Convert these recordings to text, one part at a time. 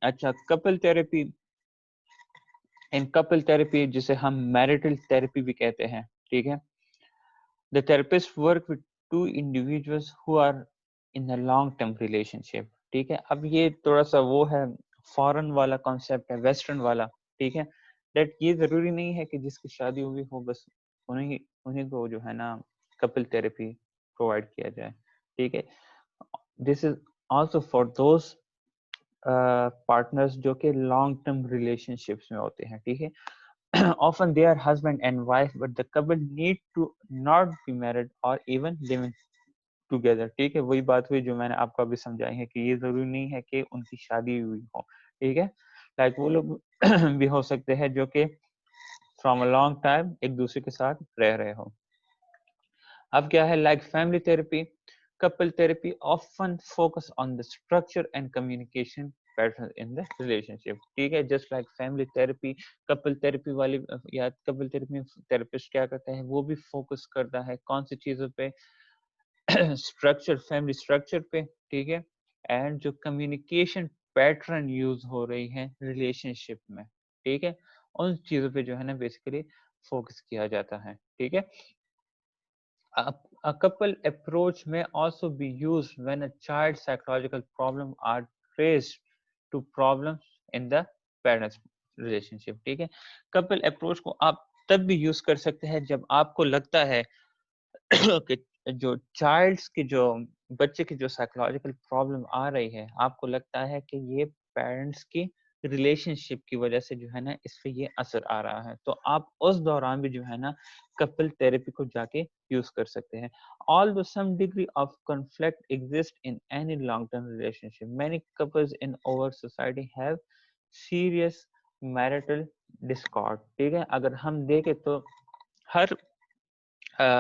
اچھا couple therapy, ان couple therapy جسے ہم میرٹل تھراپی بھی کہتے ہیں، ٹھیک ہے. The therapist work with two individuals who are in a long term relationship. ٹھیک ہے. اب یہ تھوڑا سا وہ ہے فارن والا کانسیپٹ ہے، ویسٹرن والا. ٹھیک ہے. دیٹ یہ ضروری نہیں ہے کہ جس کی شادی ہوئی ہو بس انہیں کو جو ہے نا کپل تھراپی پرووائڈ کیا جائے. ٹھیک ہے. This is also for those partners جو کہ لانگ ٹرم ریلیشن شپس میں ہوتے ہیں. ٹھیک ہے. Often they are husband and wife, but the couple need to not be married or even living together. ٹھیک ہے. وہی بات ہوئی جو میں نے آپ کو ابھی سمجھائی ہے کہ یہ ضروری نہیں ہے کہ ان کی شادی ہوئی ہو. ٹھیک ہے. لائک وہ لوگ بھی ہو سکتے ہیں جو کہ فرام اے لانگ ٹائم ایک دوسرے کے ساتھ رہ رہے ہو. اب کیا ہے like family therapy, couple therapy often focus on the structure and communication patterns in the relationship. ٹھیک ہے. just like family therapy, couple therapy والی یا couple therapy therapist کیا کرتا ہے وہ بھی فوکس کرتا ہے کون سی چیزوں پہ، اسٹرکچر، فیملی اسٹرکچر پہ. ٹھیک ہے. اینڈ جو کمیونیکیشن پیٹرن یوز ہو رہی ہے ریلیشن شپ میں، ٹھیک ہے، ان چیزوں پہ جو ہے نا بیسیکلی فوکس کیا جاتا ہے. ٹھیک ہے. A couple approach may also be used when a child's psychological problems are traced to problems in the parents relationship. ٹھیک ہے. couple approach کو آپ تب بھی یوز کر سکتے ہیں جب آپ کو لگتا ہے کہ جو چائلڈس کی جو بچے کی جو سائیکولوجیکل پرابلم آ رہی ہے، آپ کو لگتا ہے کہ یہ پیرنٹس کی ریلیشن شپ کی وجہ سے جو ہے نا اس پہ یہ اثر آ رہا ہے، تو آپ اس دوران بھی جو ہے نا کپل تھراپی کو جا کے یوز کر سکتے ہیں. Although some degree of conflict exists in any long-term relationship, many couples in our society have serious marital discord. ٹھیک ہے. اگر ہم دیکھیں تو ہر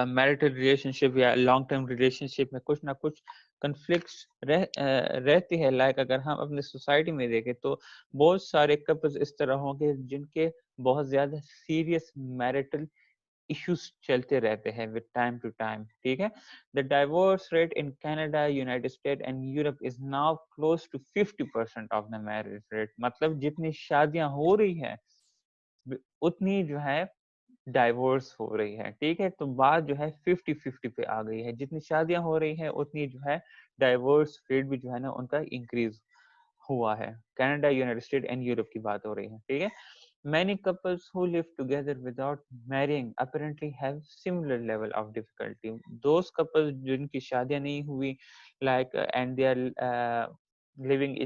میرٹل ریلیشن شپ یا لانگ ٹرم ریلیشن شپ میں کچھ نہ کچھ کنفلکٹس رہتی ہے. لائک اگر ہم اپنے سوسائٹی میں دیکھیں تو بہت سارے کپلز اس طرح ہوں گے جن کے بہت زیادہ سیریس میرٹل ایشوز چلتے رہتے ہیں with time to time. ٹھیک ہے. The divorce rate in Canada, United States and Europe is now close to 50% of the marriage rate. مطلب جتنی شادیاں ہو رہی ہیں اتنی جو ہے ڈائیورس ہو رہی ہے. ٹھیک ہے. تو بات جو ہے 50-50 پہ آ گئی ہے. جتنی شادیاں ہو رہی ہیں اتنی جو ہے ڈائیورس ریٹ بھی جو ہے نا ان کا انکریز ہوا ہے. Canada, United state and Europe کی بات ہو رہی ہے. ٹھیک ہے. Many couples who live together without marrying apparently have similar level of difficulty. Those couples جن کی شادیاں نہیں ہوئی like and they are living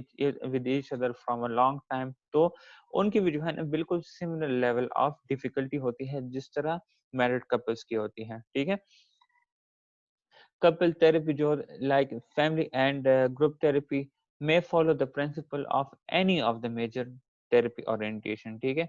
with each other from a long time, تو ان کی بھی جو ہے نا بالکل similar level of difficulty ہوتی ہے جس طرح married couples کی ہوتی ہے. ٹھیک ہے. couple therapy جو like family and group therapy may follow the principle of any of the major therapy orientation. ٹھیک ہے.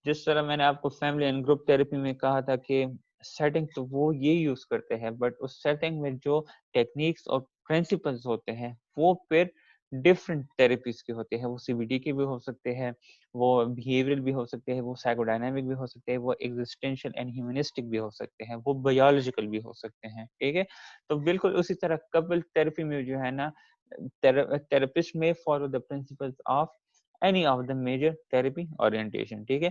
جس طرح میں نے آپ کو فیملی اینڈ گروپ تھراپی میں کہا تھا کہ سیٹنگ تو وہ یہ یوز کرتے ہیں بٹ اس سیٹنگ میں جو ٹیکنیکس اور پرنسپلز ہوتے ہیں وہ پھر ڈفرینٹ تھراپیز کے ہوتے ہیں. وہ سی بی ڈی کے بھی ہو سکتے ہیں، وہ بیہیویئرل بھی ہو سکتے ہیں، وہ سائیکو ڈائنامک بھی ہو سکتے ہیں، وہ ایگزسٹینشل اینڈ ہیومنسٹک بھی ہو سکتے ہیں، وہ بایولوجیکل بھی ہو سکتے ہیں. ٹھیک ہے. تو بالکل اسی طرح کپل تھراپی میں جو ہے نا therapist may follow the principles of any of the major therapy orientation. ٹھیک ہے.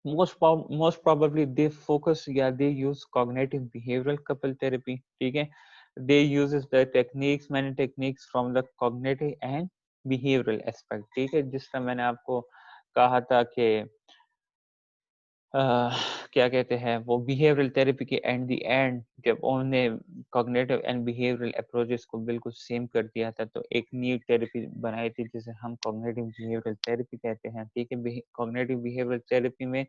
most probably they focus they use cognitive behavioral couple therapy. ٹھیک ہے. they uses the many techniques from the cognitive and behavioral aspect. ٹھیک ہے. جس طرح میں نے آپ کو کہا تھا کہ کیا کہتے ہیں وہ بیہیورل تھراپی کے اینڈ دی اینڈ جب انہوں نے کوگنیٹو اینڈ بیہیورل اپروچز کو بالکل سیم کر دیا تھا تو ایک نیو تھراپی بنائی تھی جسے ہم کوگنیٹو بیہیورل تھراپی کہتے ہیں. ٹھیک ہے. کوگنیٹو بیہیورل تھراپی میں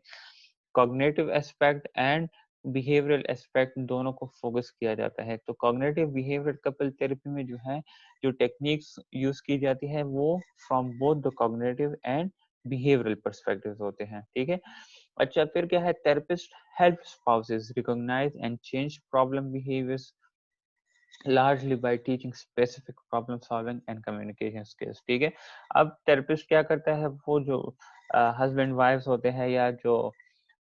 cognitive aspect and behavioural aspect دونوں کو فوکس کیا جاتا ہے. تو کوگنیٹو بیہیورل کپل تھراپی میں جو ہے جو ٹیکنیکس یوز کی جاتی ہے وہ from both the cognitive and behavioural perspectives ہوتے ہیں. ٹھیک ہے. اچھا پھر کیا ہے therapist help spouses recognize and change problem behaviors largely by teaching specific problem solving and communication skills. ٹھیک ہے. اب therapist کیا کرتا ہے وہ جو husband wives ہوتے ہیں یا جو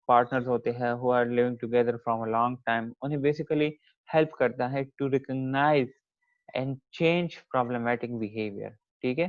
partners ہوتے ہیں who are living together from a long time انہیں basically help کرتا ہے to recognize and change problematic behavior. ٹھیک ہے.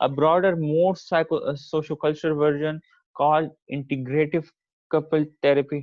A broader, more socio-cultural version called integrative couple therapy,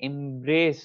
embrace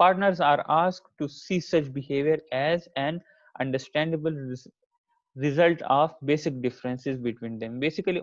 Partners are asked to see such behavior as an understandable result of basic differences between them. Basically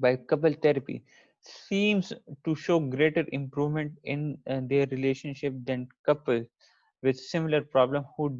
by couple therapy seems to show greater improvement in their relationship than couples with similar problem who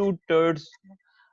2/3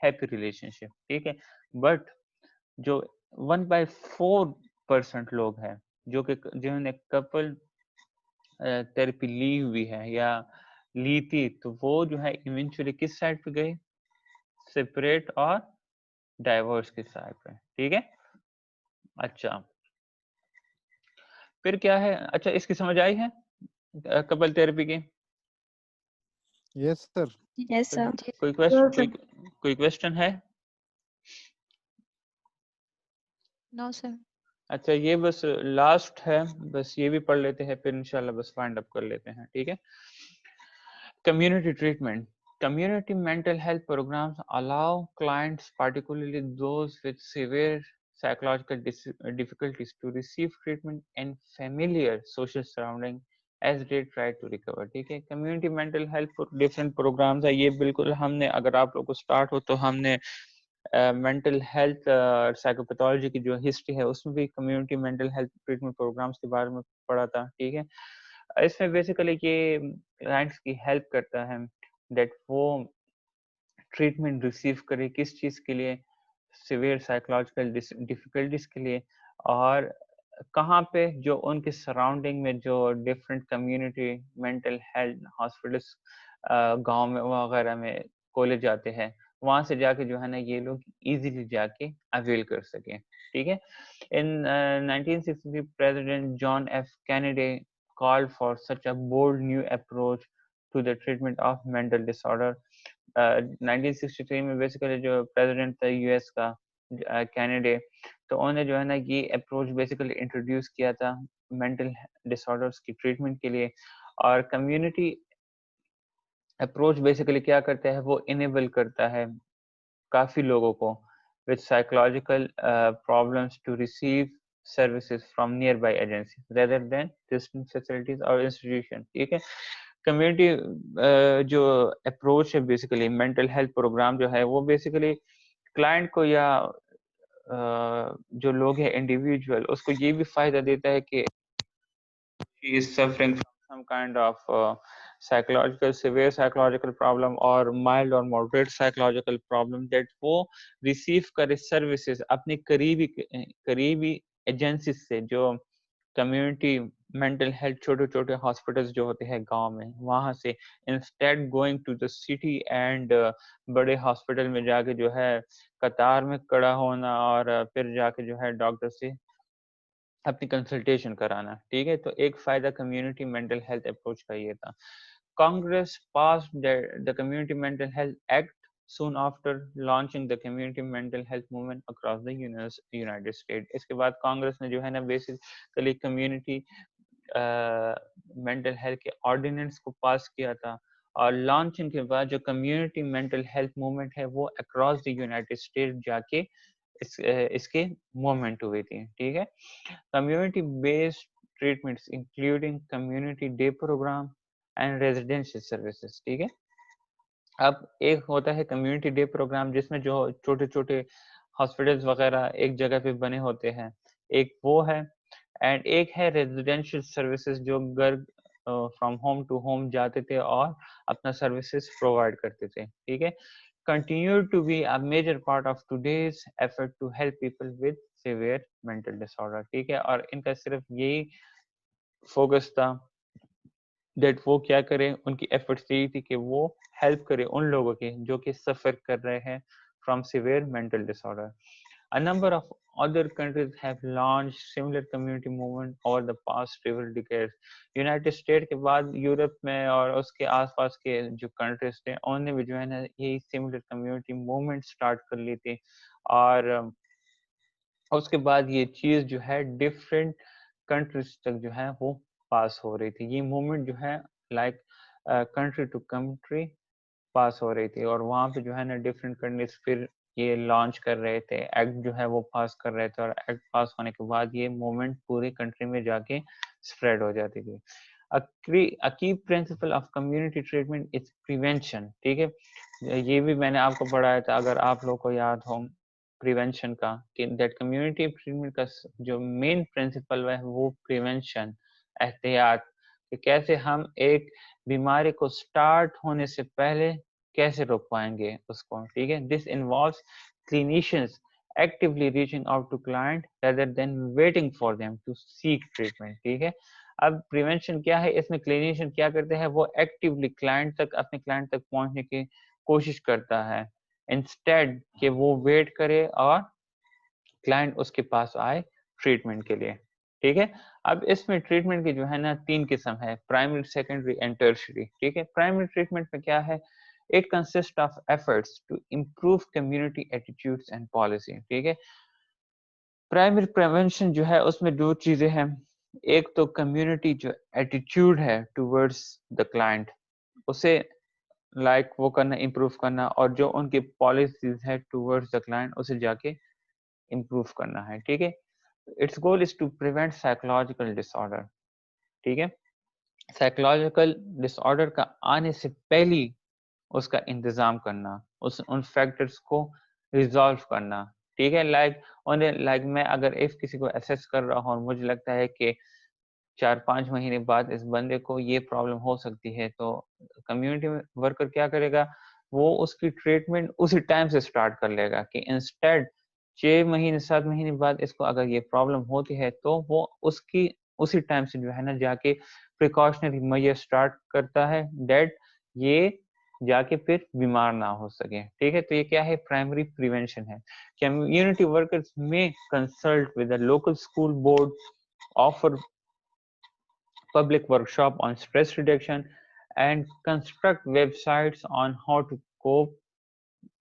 happy relationship, ٹھیک ہے. But جو 1/4% لوگ ہیں جو کہ جنہوں نے couple therapy لی ہوئی ہے یا لی تھی, تو وہ جو ہے ایونچولی کس سائڈ پہ گئے, سپریٹ اور ڈائیورس کی سائڈ پہ, ٹھیک ہے. اچھا پھر کیا ہے, اچھا اس کی سمجھ آئی ہے کپل تھراپی کی؟ یس سر. Yes, sir. کوئی کوشچن ہے؟ No, sir. اچھا یہ بس لاسٹ ہے, بس یہ بھی پڑھ لیتے ہیں پھر انشاءاللہ بس فائنڈ اپ کر لیتے ہیں, ٹھیک ہے. Community treatment. Community mental health programs allow clients, particularly those with severe psychological difficulties, to receive treatment in familiar social surrounding as they try to recover. ٹھیک ہے, community mental health different programs ہے. یہ بالکل ہم نے, اگر آپ لوگ کو اسٹارٹ ہو تو ہم نے مینٹل ہیلتھ سائیکوپیتھولوجی کی جو ہسٹری ہے اس میں بھی community mental health treatment programs کے بارے میں پڑھا تھا, ٹھیک ہے. اس میں بیسیکلی یہ کلائنٹس کی ہیلپ کرتا ہے دیٹ وہ ٹریٹمنٹ ریسیو کرے کس چیز کے لیے, سیویئر سائیکولوجیکل ڈیفیکلٹیز کے لیے, اور کہاں پہ جو ان کے سراؤنڈنگ میں جو different community mental health hospitals گاؤں میں وغیرہ میں کھولے جاتے ہیں, وہاں سے جا کے جو ہے نا یہ لوگ ایزیلی جا کے اویل کر سکیں, ٹھیک ہے. In 1963 president John F Kennedy called for such a bold new approach to the treatment of mental disorder. 1963 میں بیسیکلی جو پریزیڈنٹ تھا یو ایس کا کینیڈی, تو انہوں نے جو ہے نا یہ اپروچ بیسیکلی انٹروڈیوس کیا تھا مینٹل ڈسآرڈرس کی ٹریٹمنٹ کے لیے. اور کمیونٹی اپروچ بیسیکلی کیا کرتا ہے, وہ انیبل کرتا ہے کافی لوگوں کو with psychological problems to receive services from nearby agencies rather than distant facilities or institutions, ٹھیک ہے. کمیونٹی جو اپروچ ہے بیسیکلی مینٹل ہیلتھ پروگرام جو ہے وہ بیسیکلی کلائنٹ کو یا جو لوگ ہیں انڈیویجول اس کو یہ بھی فائدہ دیتا ہے کہ he is suffering from some kind of psychological severe psychological problem or mild or moderate psychological problem, that وہ ریسیو کرے سروسز اپنی قریبی ایجنسیز سے جو کمیونٹی مینٹل ہیلتھ چھوٹے چھوٹے ہاسپٹلس جو ہوتے ہیں گاؤں میں, وہاں سے instead going to the city and بڑے ہاسپٹل میں جا کے جو ہے قطار میں کھڑا ہونا اور پھر جا کے جو ہے ڈاکٹر سے اپنی کنسلٹیشن کرانا, ٹھیک ہے. تو ایک فائدہ کمیونٹی مینٹل ہیلتھ اپروچ کا یہ تھا. Congress passed the community mental health act soon after launching the community mental health movement across the United States. اس کے بعد کانگریس نے جو ہے نا بیسیکلی کمیونٹی مینٹل ہیلتھ کے آرڈیننس کو پاس کیا تھا, اور لانچنگ کے بعد جو کمیونٹی مینٹل ہیلتھ موومنٹ ہے وہ اکراس دی یونائٹیڈ اسٹیٹ جا کے اس کے موومنٹ ہوئی تھی, ٹھیک ہے. Community based treatments including community day program and residential services, ٹھیک ہے. اب ایک ہوتا ہے کمیونٹی ڈے پروگرام جس میں جو چھوٹے چھوٹے ہاسپٹلس وغیرہ ایک جگہ پہ بنے ہوتے ہیں, ایک وہ ہے, اینڈ ایک ہے ریزیڈینشیل سروسز جو گھر فرام ہوم ٹو ہوم جاتے تھے اور اپنا سروسز پرووائڈ کرتے تھے, ٹھیک ہے. continue to be a major part of today's effort to help people with severe mental disorder, ٹھیک ہے. اور ان کا صرف یہی فوکس تھا دیٹ وہ کیا کریں, ان کی ایفرٹس یہی تھی کہ وہ ہیلپ کرے ان لوگوں کی جو کہ سفر کر رہے ہیں from severe mental disorder. A number of other countries have launched similar community movement over the past several decades. United state کے بعد یورپ میں اور اس کے آس پاس کے جو کنٹریز تھے انہوں نے بھی جو ہے نا یہی سملر کمیونٹی موومنٹ اسٹارٹ کر لی تھی, اور اس کے بعد یہ چیز جو ہے ڈفرینٹ کنٹریز تک جو ہے وہ پاس ہو رہی تھی. یہ موومنٹ جو ہے لائک کنٹری ٹو کنٹری پاس ہو رہی تھی, اور وہاں پہ جو ہے نا ڈفرینٹ کنٹریز پھر یہ لانچ کر رہے تھے, ایکٹ جو ہے وہ پاس کر رہے تھے, اور ایکٹ پاس ہونے کے بعد یہ موومنٹ پوری کنٹری میں جا کے اسپریڈ ہو جاتی تھی. A key principle of community treatment is prevention, ٹھیک ہے. یہ بھی میں نے آپ کو پڑھایا تھا اگر آپ لوگ کو یاد ہو پریونشن کا, کہ دیٹ کمیونٹی ٹریٹمنٹ کا جو مین پرنسپل ہے وہ پریونشن, احتیاط, کہ کیسے ہم ایک بیماری کو سٹارٹ ہونے سے پہلے کیسے روک پائیں گے اس کو, ٹھیک ہے. This involves clinicians actively reaching out to client rather than waiting for them to seek treatment, ٹھیک ہے. اب پریونشن کیا ہے, اس میں کلینیشین کیا کرتے ہیں, وہ ایکٹیولی کلائنٹ تک, اپنے کلائنٹ تک پہنچنے کی کوشش کرتا ہے, انسٹیڈ کہ وہ ویٹ کرے اور کلائنٹ اس کے پاس آئے ٹریٹمنٹ کے لیے, ٹھیک ہے. اب اس میں ٹریٹمنٹ کی جو ہے نا 3 قسم ہے, پرائمری, سیکنڈری اینڈ ٹرشری, ٹھیک ہے. پرائمری ٹریٹمنٹ میں کیا ہے, it consists of efforts to improve community attitudes and policy, ٹھیک ہے. پرائمری پریونشن جو ہے اس میں 2 چیزیں ہیں, ایک تو کمیونٹی جو ایٹیٹیوڈ ہے ٹورڈز دا کلائنٹ, اسے لائک وہ کرنا, امپروو کرنا, اور جو ان کی پالیسیز ہے ٹورڈز دا کلائنٹ اسے جا کے امپروو کرنا ہے, ٹھیک ہے. Its goal is to prevent psychological disorder, ٹھیک ہے. سائیکولوجیکل ڈس آرڈر کا آنے سے پہلی اس کا انتظام کرنا, ان فیکٹرز کو ریزالو کرنا, ٹھیک ہے. لائک میں اگر کسی کو اسیس کر رہا ہوں اور مجھے لگتا ہے کہ 4-5 مہینے بعد اس بندے کو یہ پرابلم ہو سکتی ہے, تو کمیونٹی ورکر کیا کرے گا, وہ اس کی ٹریٹمنٹ اسی ٹائم سے اسٹارٹ کر لے گا, کہ انسٹیڈ 6 مہینے 7 مہینے بعد اس کو اگر یہ پرابلم ہوتی ہے تو وہ اس کی اسی ٹائم سے جو ہے نا جا کے پریکاشنری میجر اسٹارٹ کرتا ہے, دیٹ یہ جا کے پھر بیمار نہ ہو سکے, ٹھیک ہے. تو یہ کیا ہے, پرائمری پریونشن ہے. کمیونٹی ورکرز میں consult with the local school board, offer public workshop on stress reduction, and construct websites on how to cope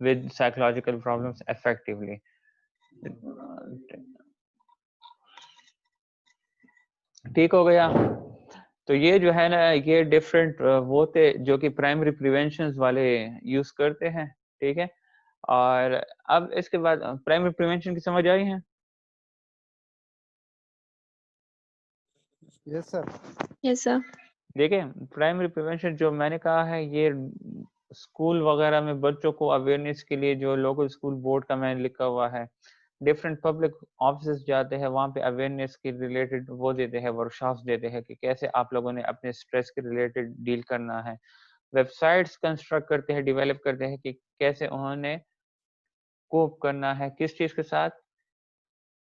with psychological problems effectively. ٹھیک ہو گیا. تو یہ جو ہے نا یہ ڈفرینٹ وہ تھے جو کہ پرائمری پریونشن والے یوز کرتے ہیں, ٹھیک ہے. اور اب اس کے بعد پرائمری پریونشن کی سمجھ آئی ہیں؟ Yes, sir. Yes, sir. دیکھیں پرائمری پریونشن جو میں نے کہا ہے, یہ اسکول وغیرہ میں بچوں کو اویئرنیس کے لیے جو لوکل اسکول بورڈ کا میں نے لکھا ہوا ہے, ڈفرینٹ پبلک آفیسز جاتے ہیں, وہاں پہ اویئرنیس کے ریلیٹڈ وہ دیتے ہیں, ورکشاپس دیتے ہیں کہ کیسے آپ لوگوں نے اپنے اسٹریس کے ریلیٹڈ ڈیل کرنا ہے. ویب سائٹس کنسٹرکٹ کرتے ہیں, ڈیولپ کرتے ہیں کہ کیسے انہوں نے کوپ کرنا ہے کس چیز کے ساتھ,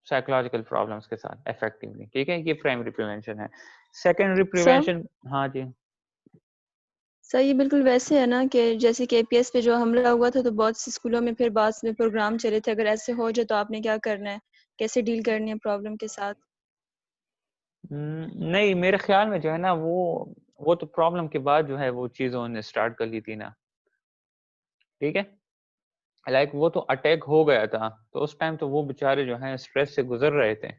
سائیکولوجیکل پرابلمس کے ساتھ افیکٹولی, ٹھیک ہے. یہ پرائمری پریونشن ہے. سیکنڈری پریونشن, ہاں جی سر یہ بالکل ویسے ہے نا کہ جیسے کہ APS پہ جو حملہ ہوا تھا تو بہت سے اسکولوں میں پھر بعد میں پروگرام چلے تھے, اگر ایسے ہو جائے تو آپ نے کیا کرنا ہے, کیسے ڈیل کرنی ہے پرابلم کے ساتھ؟ نہیں, میرے خیال میں جو ہے نا وہ تو پرابلم کے بعد جو ہے وہ چیزوں نے اسٹارٹ کر لی تھی نا, ٹھیک ہے. لائک وہ تو اٹیک ہو گیا تھا, تو اس ٹائم تو وہ بیچارے جو ہیں اسٹریس سے گزر رہے تھے,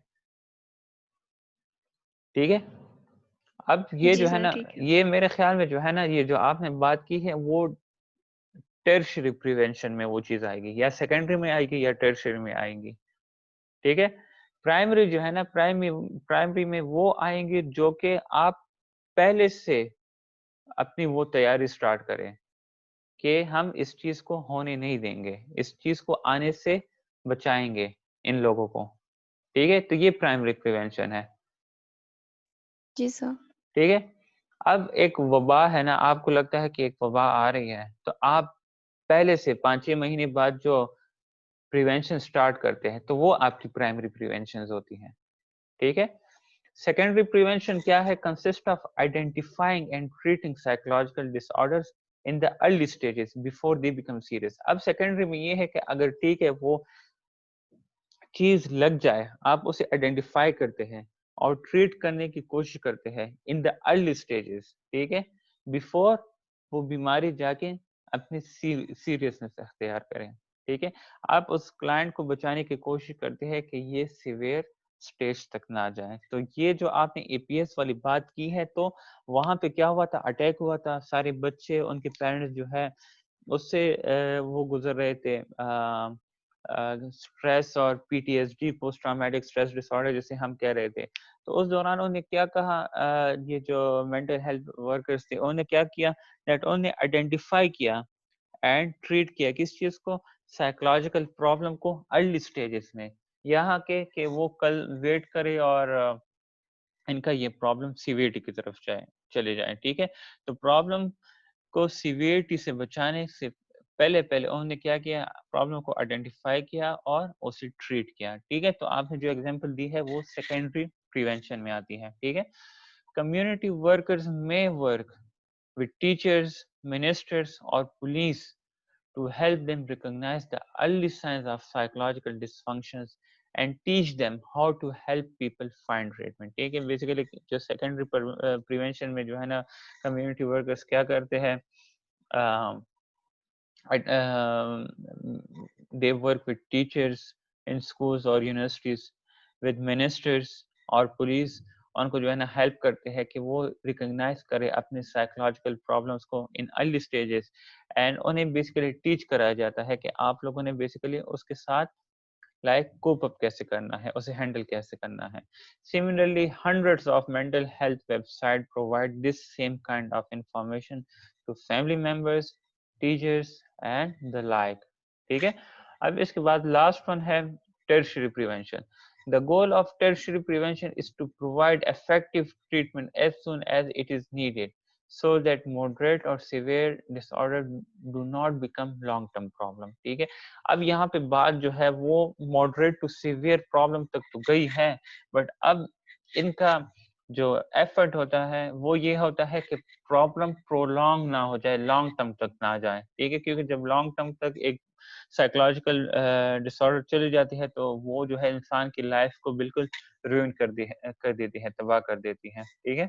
ٹھیک ہے. اب یہ جی جو ہے سر نا, ٹھیک ہے. یہ میرے خیال میں جو ہے نا یہ جو آپ نے بات کی ہے وہ ٹرشری پریونشن میں وہ چیز آئے گی, یا سیکنڈری میں آئے گی یا ٹرشری میں آئیں گی, ٹھیک ہے. پرائمری جو ہے نا, پرائمری میں وہ آئیں گے جو کہ آپ پہلے سے اپنی وہ تیاری سٹارٹ کریں کہ ہم اس چیز کو ہونے نہیں دیں گے, اس چیز کو آنے سے بچائیں گے ان لوگوں کو, ٹھیک ہے. تو یہ پرائمری پریونشن ہے, جی سر. ٹھیک ہے. اب ایک وبا ہے نا, آپ کو لگتا ہے کہ ایک وبا آ رہی ہے, تو آپ پہلے سے 5-6 مہینے بعد جو پریونشن سٹارٹ کرتے ہیں تو وہ آپ کی پرائمری پریونشن ہوتی ہیں, ٹھیک ہے. سیکنڈری پریونشن کیا ہے, consist of identifying and treating psychological disorders in the early stages before they become serious. اب سیکنڈری میں یہ ہے کہ اگر ٹھیک ہے وہ چیز لگ جائے, آپ اسے آئیڈینٹیفائی کرتے ہیں اور ٹریٹ کرنے کی کوشش کرتے ہیں in the early stages, ٹھیک ہے, before وہ بیماری جا کے اپنی سیریسنس اختیار کریں, ٹھیک ہے. آپ اس کلائنٹ کو بچانے کی کوشش کرتے ہیں کہ یہ سیویئر سٹیج تک نہ جائیں. تو یہ جو آپ نے APS والی بات کی ہے, تو وہاں پہ کیا ہوا تھا, اٹیک ہوا تھا, سارے بچے ان کے پیرنٹس جو ہے اس سے وہ گزر رہے تھے, اسٹریس اور PTSD, post traumatic stress dis order جسے ہم کہہ رہے تھے. تو اس دوران انہوں نے کیا کہا, یہ جو مینٹل ہیلتھ ورکرز تھے انہوں نے کیا کیا, انہوں نے آئیڈینٹیفائی کیا اینڈ ٹریٹ کیا کس چیز کو, سائیکولوجیکل پرابلم کو ارلی سٹیجز میں, یہاں کے کہ وہ کل ویٹ کرے اور ان کا یہ پرابلم سیویرٹی کی طرف چلے جائیں, ٹھیک ہے. تو پرابلم کو سیویرٹی سے بچانے سے پہلے انہوں نے کیا کیا, پرابلم کو آئیڈینٹیفائی کیا اور اسے ٹریٹ کیا. ٹھیک ہے, تو آپ نے جو ایگزامپل دی ہے وہ سیکنڈری پریونشن میں آتی ہے. ٹھیک ہے, کمیونٹی ورکرز میں work with teachers, ministers or police to help them recognize the early signs of psychological dysfunctions and teach them how to help people find treatment. ٹھیک ہے, بیسیکلی جو سیکنڈری پریونشن میں جو ہے نا کمیونٹی ورکرز کیا کرتے ہیں, they work with teachers in schools or universities, with ministers اور police, ان کو جو ہے نا ہیلپ کرتے ہیں کہ وہ ریکگنائز کرے اپنے سائیکولوجیکل پرابلمس کو ان ارلی اسٹیجز, اینڈ انہیں بیسیکلی ٹیچ کرایا جاتا ہے کہ آپ لوگوں نے بیسیکلی اس کے ساتھ لائک کوپ اپ کیسے کرنا ہے, اسے ہینڈل کیسے کرنا ہے. Similarly, hundreds of mental health websites provide this same kind of information to family members, teachers and the like. ٹھیک ہے, اب اس کے بعد لاسٹ ون ہے tertiary prevention. The goal of tertiary prevention is to provide effective treatment as soon as it is needed, so that moderate or severe disorder do not become long-term problem. ٹھیک ہے, اب یہاں پہ بات جو ہے وہ moderate to severe problem تک تو گئی ہے, بٹ اب ان کا جو ایفرٹ ہوتا ہے وہ یہ ہوتا ہے کہ پرابلم پرولونگ نہ ہو جائے, لانگ ٹرم تک نہ جائے. ٹھیک ہے, کیونکہ جب لانگ ٹرم تک ایک سائیکولوجیکل ڈس آرڈر چلی جاتی ہے تو وہ جو ہے انسان کی لائف کو بالکل روئن کر دیتی ہے, تباہ کر دیتی ہے. ٹھیک ہے,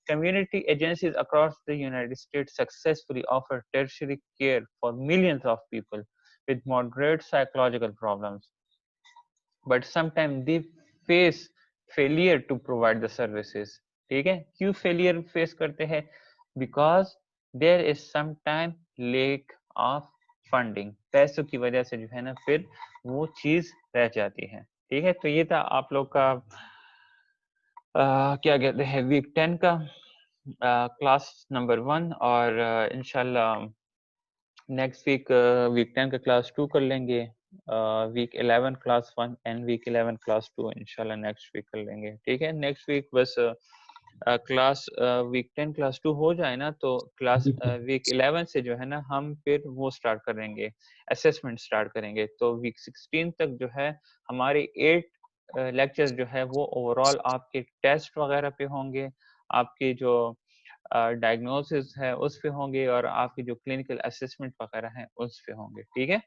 community agencies across the United States successfully offer tertiary care for millions of people with moderate psychological problems, but sometimes they face failure to provide the services. ٹھیک ہے, کیوں failure face کرتے ہیں, because there is sometimes lack of funding, پیسوں کی وجہ سے جو ہے نا پھر وہ چیز رہ جاتی ہے. ٹھیک ہے, تو یہ تھا آپ لوگ کا کیا کہتے ہیں ویک 10 کا کلاس نمبر 1, اور انشاءاللہ نیکسٹ ویک 10 کا کلاس 2 کر لیں گے, week 11 class 1 and week 11 class 2 انشاءاللہ نیکسٹ ویک کر لیں گے. ٹھیک ہے, نیکسٹ ویک بس کلاس ویک 10 کلاس 2 ہو جائے نا تو کلاس ویک 11 سے جو ہے نا ہم پھر وہ اسٹارٹ کریں گے, اسیسمنٹ اسٹارٹ کریں گے. تو ویک 16 تک جو ہے ہمارے 8 لیکچر جو ہے وہ اوور آل آپ کے ٹیسٹ وغیرہ پہ ہوں گے, آپ کے جو ڈائگنوسس ہے اس پہ ہوں گے, اور آپ کی جو کلینکل اسسمنٹ وغیرہ ہیں اس پہ ہوں گے. ٹھیک ہے,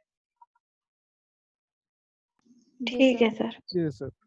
ٹھیک ہے سر. جی سر.